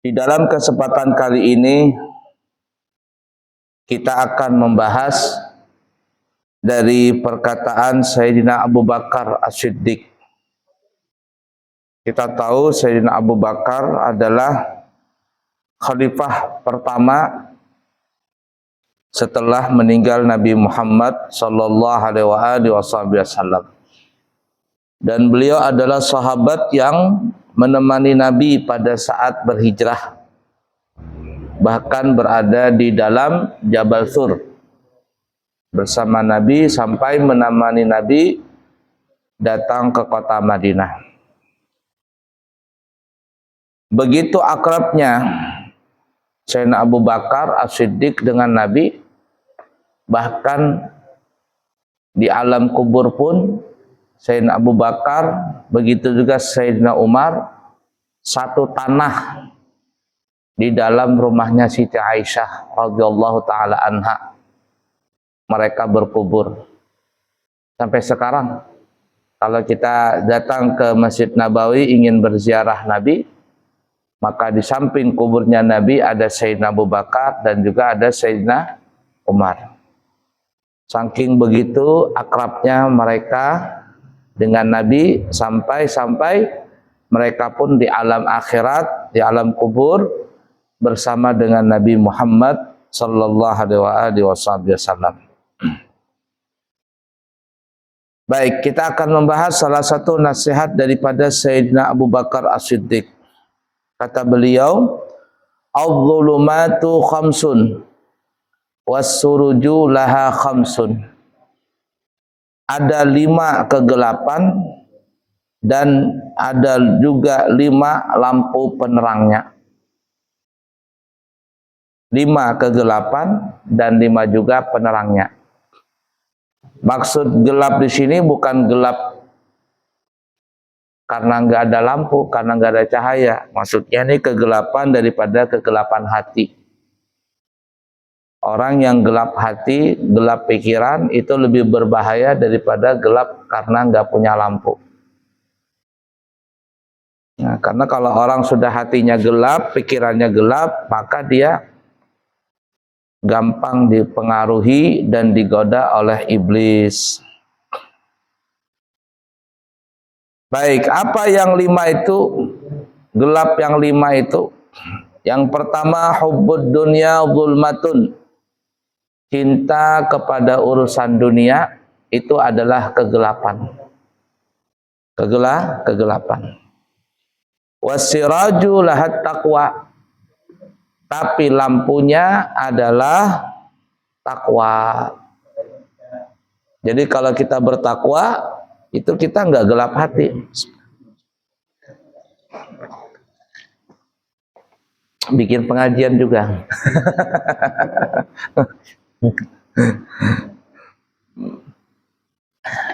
Di dalam kesempatan kali ini kita akan membahas dari perkataan Sayyidina Abu Bakar As-Siddiq. Kita tahu Sayyidina Abu Bakar adalah khalifah pertama setelah meninggal Nabi Muhammad sallallahu alaihi wasallam. Dan beliau adalah sahabat yang menemani Nabi pada saat berhijrah, bahkan berada di dalam Jabal Sur bersama Nabi sampai menemani Nabi datang ke kota Madinah. Begitu akrabnya Sayyidina Abu Bakar As-Siddiq dengan Nabi, bahkan di alam kubur pun Sayyidina Abu Bakar, begitu juga Sayyidina Umar, satu tanah di dalam rumahnya Siti Aisyah radhiyallahu taala anha. Mereka berkubur. Sampai sekarang kalau kita datang ke Masjid Nabawi ingin berziarah Nabi, maka di samping kuburnya Nabi ada Sayyidina Abu Bakar dan juga ada Sayyidina Umar. Saking begitu akrabnya mereka dengan Nabi sampai mereka pun di alam akhirat, di alam kubur bersama dengan Nabi Muhammad sallallahu alaihi wasallam. Baik, kita akan membahas salah satu nasihat daripada Sayyidina Abu Bakar As-Siddiq. Kata beliau, "Adh-dhulumatu khamsun was-suruju laha khamsun." Ada 5 kegelapan dan ada juga 5 lampu penerangnya. 5 kegelapan dan 5 juga penerangnya. Maksud gelap di sini bukan gelap karena nggak ada lampu, karena nggak ada cahaya. Maksudnya ini kegelapan daripada kegelapan hati. Orang yang gelap hati, gelap pikiran itu lebih berbahaya daripada gelap karena nggak punya lampu. Nah, karena kalau orang sudah hatinya gelap, pikirannya gelap, maka dia gampang dipengaruhi dan digoda oleh iblis. Baik, apa yang 5 itu? Gelap yang 5 itu. Yang pertama, hubbud dunya zulmatun. Cinta kepada urusan dunia itu adalah kegelapan. Kegelapan. Wasiraju lahat taqwa. Tapi lampunya adalah takwa. Jadi kalau kita bertakwa, itu kita nggak gelap hati. Bikin pengajian juga.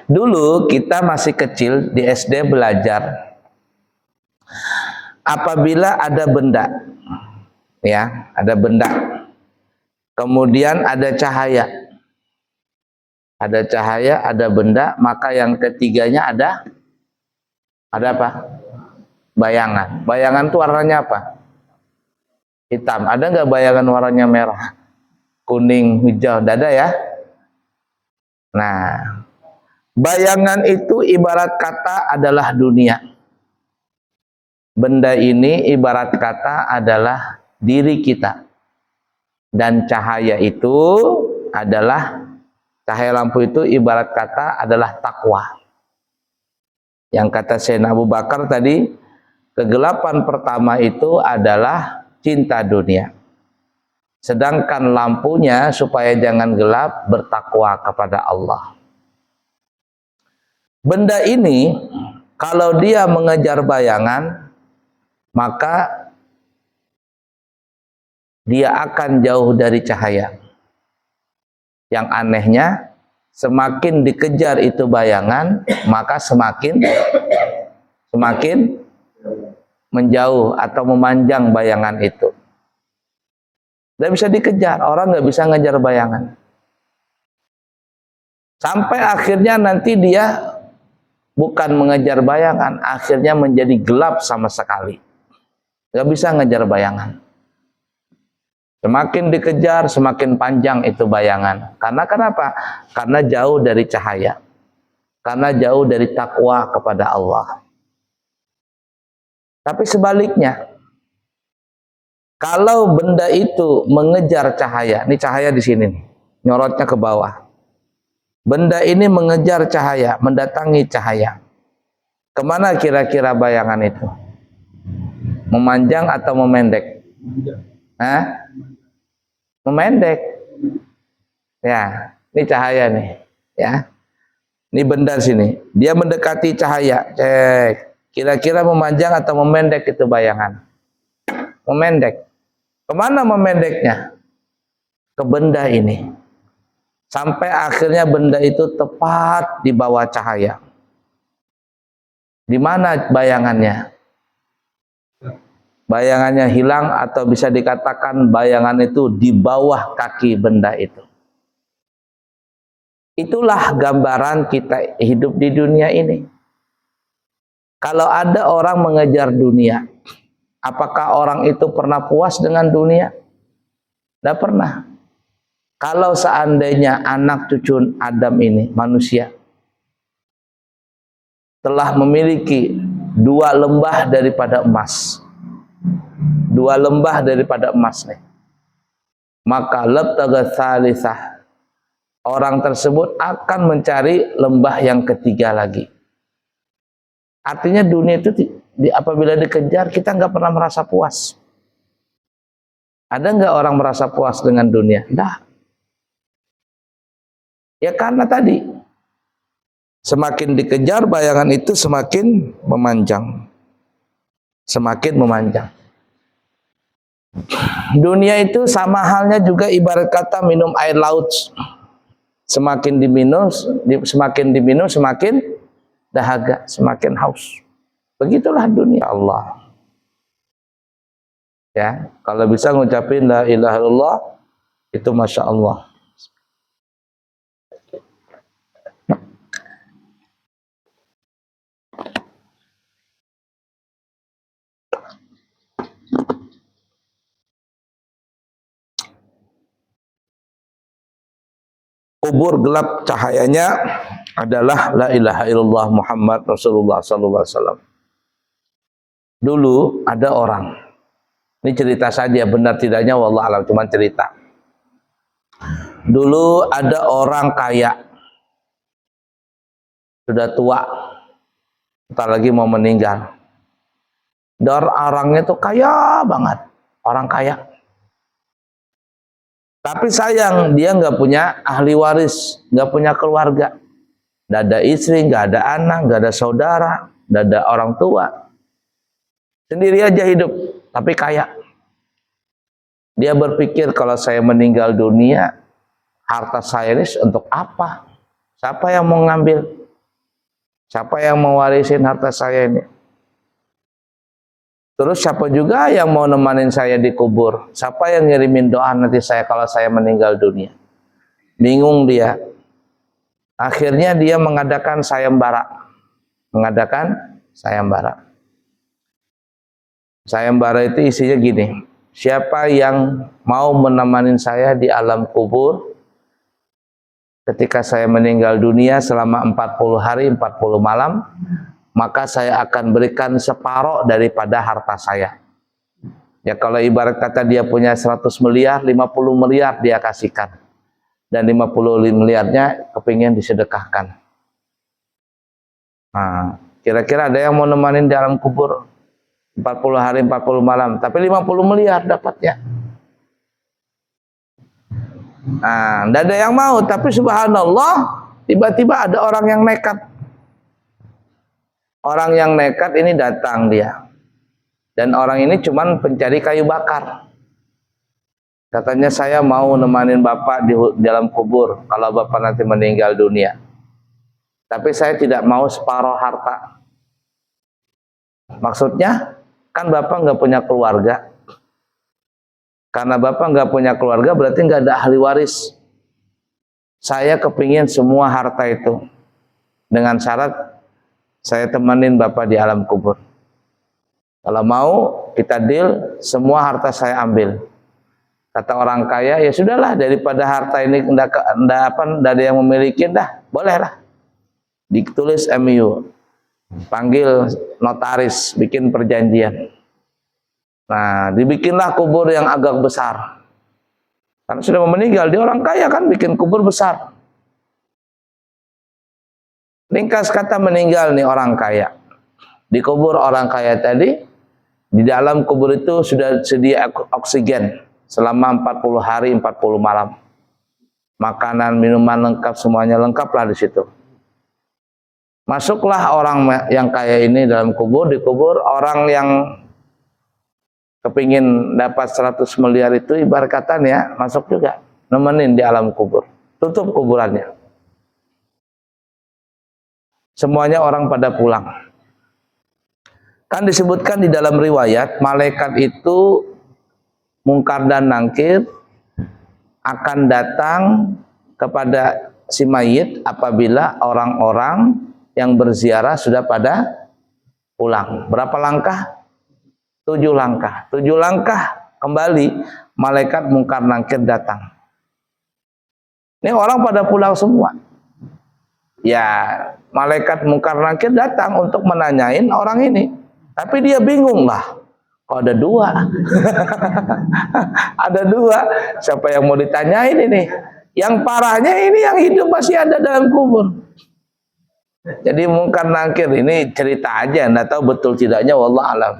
Dulu kita masih kecil di SD belajar, apabila ada benda, ya, ada benda, kemudian ada cahaya, ada benda, maka yang ketiganya ada apa? Bayangan. Bayangan itu warnanya apa? Hitam. Ada nggak bayangan warnanya merah, kuning, hijau? Tidak ada ya. Nah, bayangan itu ibarat kata adalah dunia. Benda ini ibarat kata adalah diri kita. Dan cahaya itu adalah, cahaya lampu itu ibarat kata adalah takwa. Yang kata Sayyidina Abu Bakar tadi, kegelapan pertama itu adalah cinta dunia. Sedangkan lampunya supaya jangan gelap, bertakwa kepada Allah. Benda ini kalau dia mengejar bayangan, maka dia akan jauh dari cahaya. Yang anehnya, semakin dikejar itu bayangan, maka semakin menjauh atau memanjang bayangan itu. Tidak bisa dikejar, orang nggak bisa ngejar bayangan. Sampai akhirnya nanti dia bukan mengejar bayangan, akhirnya menjadi gelap sama sekali. Nggak bisa ngejar bayangan. Semakin dikejar, semakin panjang itu bayangan. Karena kenapa? Karena jauh dari cahaya. Karena jauh dari takwa kepada Allah. Tapi sebaliknya, kalau benda itu mengejar cahaya, ini cahaya di sini nih, nyorotnya ke bawah. Benda ini mengejar cahaya, mendatangi cahaya. Kemana kira-kira bayangan itu? Memanjang atau memendek? Hah? Memendek. Ya, ini cahaya nih, ya. Ini benda sini, dia mendekati cahaya. Cek. Kira-kira memanjang atau memendek itu bayangan? Memendek. Kemana memendeknya? Ke benda ini. Sampai akhirnya benda itu tepat di bawah cahaya. Di mana bayangannya? Bayangannya hilang atau bisa dikatakan bayangan itu di bawah kaki benda itu. Itulah gambaran kita hidup di dunia ini. Kalau ada orang mengejar dunia, apakah orang itu pernah puas dengan dunia? Tidak pernah. Kalau seandainya anak cucu Adam ini, manusia, telah memiliki 2 lembah daripada emas, 2 lembah daripada emas nih, maka labtagha tsalitsah, orang tersebut akan mencari lembah yang ketiga lagi. Artinya dunia itu apabila dikejar, kita nggak pernah merasa puas. Ada nggak orang merasa puas dengan dunia? Tidak. Ya karena tadi, semakin dikejar bayangan itu semakin memanjang. Semakin memanjang. Dunia itu sama halnya juga ibarat kata minum air laut. Semakin diminum, semakin dahaga, semakin haus. Begitulah dunia Allah. Ya, kalau bisa ngucapin la ilaha illallah itu masya Allah. Kubur gelap cahayanya adalah la ilaha illallah Muhammad Rasulullah sallallahu alaihi wasallam. Dulu ada orang, ini cerita saja, benar tidaknya wallah alam, cuma cerita. Dulu ada orang kaya, sudah tua, entar lagi mau meninggal. Dan orangnya tuh kaya banget, orang kaya. Tapi sayang dia nggak punya ahli waris, nggak punya keluarga, nggak ada istri, nggak ada anak, nggak ada saudara, nggak ada orang tua, sendiri aja hidup, tapi kaya. Dia berpikir kalau saya meninggal dunia, harta saya ini untuk apa? Siapa yang mau ngambil? Siapa yang mau warisin harta saya ini? Terus siapa juga yang mau nemanin saya di kubur? Siapa yang ngirimin doa nanti saya kalau saya meninggal dunia? Bingung dia. Akhirnya dia mengadakan sayembara. Mengadakan sayembara. Sayembara itu isinya gini. Siapa yang mau menemanin saya di alam kubur ketika saya meninggal dunia selama 40 hari 40 malam, maka saya akan berikan separuh daripada harta saya. Ya kalau ibarat kata dia punya 100 miliar, 50 miliar dia kasihkan. Dan 50 miliarnya kepingin disedekahkan. Nah, kira-kira ada yang mau nemanin di alam kubur 40 hari 40 malam, tapi 50 miliar dapatnya. Nah, tidak ada yang mau, tapi subhanallah tiba-tiba ada orang yang nekat. Orang yang nekat ini datang dia. Dan orang ini cuman pencari kayu bakar. Katanya saya mau nemanin Bapak di dalam kubur kalau Bapak nanti meninggal dunia. Tapi saya tidak mau separuh harta. Maksudnya, kan Bapak nggak punya keluarga. Karena Bapak nggak punya keluarga berarti nggak ada ahli waris. Saya kepingin semua harta itu. Dengan syarat saya temenin Bapak di alam kubur. Kalau mau, kita deal, semua harta saya ambil. Kata orang kaya, ya sudahlah, daripada harta ini ndak ada yang memiliki, dah bolehlah ditulis MU, panggil notaris, bikin perjanjian. Nah, dibikinlah kubur yang agak besar. Karena sudah mau meninggal, dia orang kaya kan, bikin kubur besar. Ringkas kata, meninggal nih orang kaya. Dikubur orang kaya tadi, di dalam kubur itu sudah sedia oksigen selama 40 hari 40 malam. Makanan, minuman lengkap, semuanya lengkap lah di situ. Masuklah orang yang kaya ini dalam kubur, dikubur. Orang yang kepingin dapat 100 miliar itu ibarat kata ya, masuk juga, nemenin di alam kubur. Tutup kuburannya. Semuanya orang pada pulang. Kan disebutkan di dalam riwayat, malaikat itu Mungkar dan Nangkir akan datang kepada si mayit apabila orang-orang yang berziarah sudah pada pulang. Berapa langkah? 7 langkah. 7 langkah kembali malaikat Mungkar Nangkir datang. Ini orang pada pulang semua. Ya, malaikat Mungkar Nangkir datang untuk menanyain orang ini. Tapi dia bingung lah. Kok ada 2? Ada 2. Siapa yang mau ditanyain ini? Yang parahnya ini yang hidup masih ada dalam kubur. Jadi Mungkar Nangkir ini cerita aja, enggak tahu betul tidaknya, wallah alam.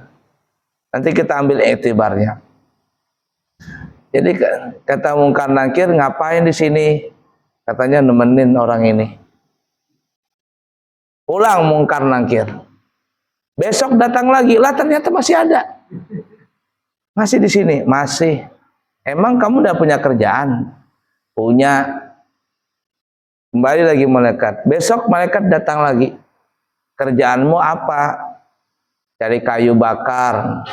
Nanti kita ambil iktibarnya. Jadi kata Mungkar Nangkir, ngapain di sini? Katanya nemenin orang ini. Pulang Mungkar Nangkir. Besok datang lagi, lah ternyata masih ada. Masih di sini, masih. Emang kamu udah punya kerjaan? Punya. Kembali lagi malaikat. Besok malaikat datang lagi. Kerjaanmu apa? Cari kayu bakar.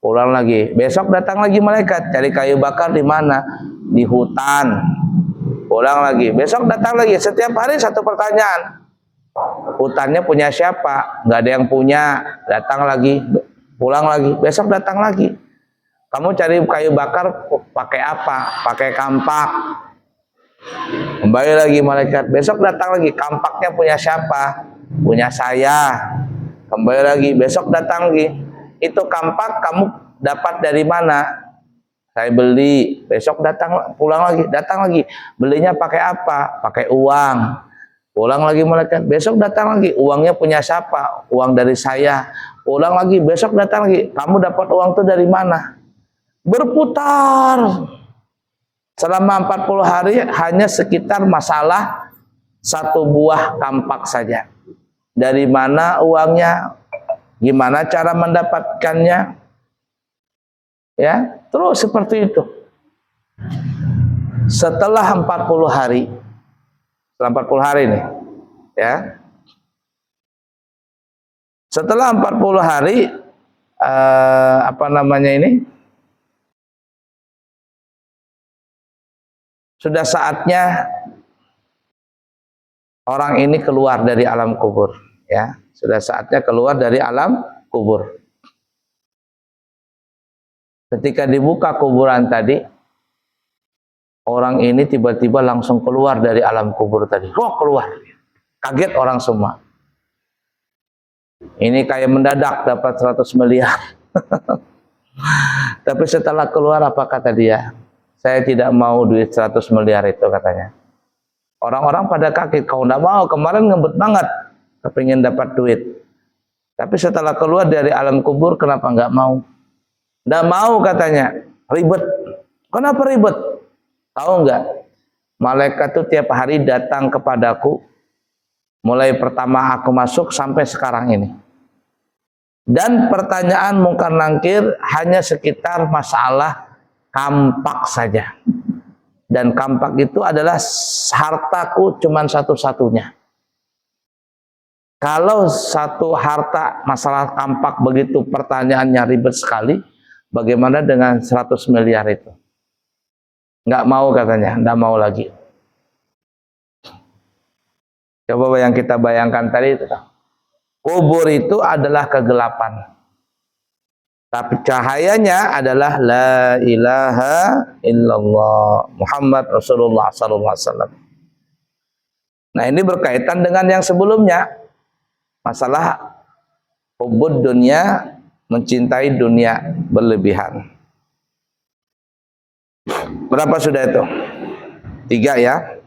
Pulang lagi. Besok datang lagi malaikat. Cari kayu bakar di mana? Di hutan. Pulang lagi. Besok datang lagi. Setiap hari satu pertanyaan. Hutannya punya siapa? Nggak ada yang punya. Datang lagi. Pulang lagi. Besok datang lagi. Kamu cari kayu bakar pakai apa? Pakai kampak. Kembali lagi malaikat. Besok datang lagi. Kampaknya punya siapa? Punya saya. Kembali lagi. Besok datang lagi. Itu kampak kamu dapat dari mana? Saya beli. Besok datang, pulang lagi. Datang lagi. Belinya pakai apa? Pakai uang. Pulang lagi malaikat. Besok datang lagi. Uangnya punya siapa? Uang dari saya. Pulang lagi. Besok datang lagi. Kamu dapat uang itu dari mana? Berputar. Selama 40 hari hanya sekitar masalah 1 buah kampak saja. Dari mana uangnya? Gimana cara mendapatkannya? Ya, terus seperti itu. Setelah 40 hari, setelah 40 hari nih, ya. Setelah 40 hari, apa namanya ini? Sudah saatnya orang ini keluar dari alam kubur, ya. Sudah saatnya keluar dari alam kubur. Ketika dibuka kuburan tadi, orang ini tiba-tiba langsung keluar dari alam kubur tadi. Oh, keluar. Kaget orang semua. Ini kayak mendadak dapat 100 miliar. Tapi setelah keluar apa kata dia? Saya tidak mau duit 100 miliar itu katanya. Orang-orang pada kaget. Kau enggak mau, kemarin ngebet banget kepingin dapat duit. Tapi setelah keluar dari alam kubur kenapa enggak mau? Enggak mau katanya. Ribet. Kenapa ribet? Tahu enggak? Malaikat itu tiap hari datang kepadaku. Mulai pertama aku masuk sampai sekarang ini. Dan pertanyaan Mungkar Nangkir hanya sekitar masalah kampak saja. Dan kampak itu adalah hartaku cuman satu-satunya. Kalau satu harta masalah kampak begitu pertanyaannya ribet sekali, bagaimana dengan 100 miliar itu? Nggak mau katanya, nggak mau lagi. Coba yang kita bayangkan tadi itu. Kubur itu adalah kegelapan. Tapi cahayanya adalah la ilaha illallah Muhammad Rasulullah sallallahu alaihi wasallam. Nah, ini berkaitan dengan yang sebelumnya. Masalah hubud dunia, mencintai dunia berlebihan. Berapa sudah itu? 3 ya.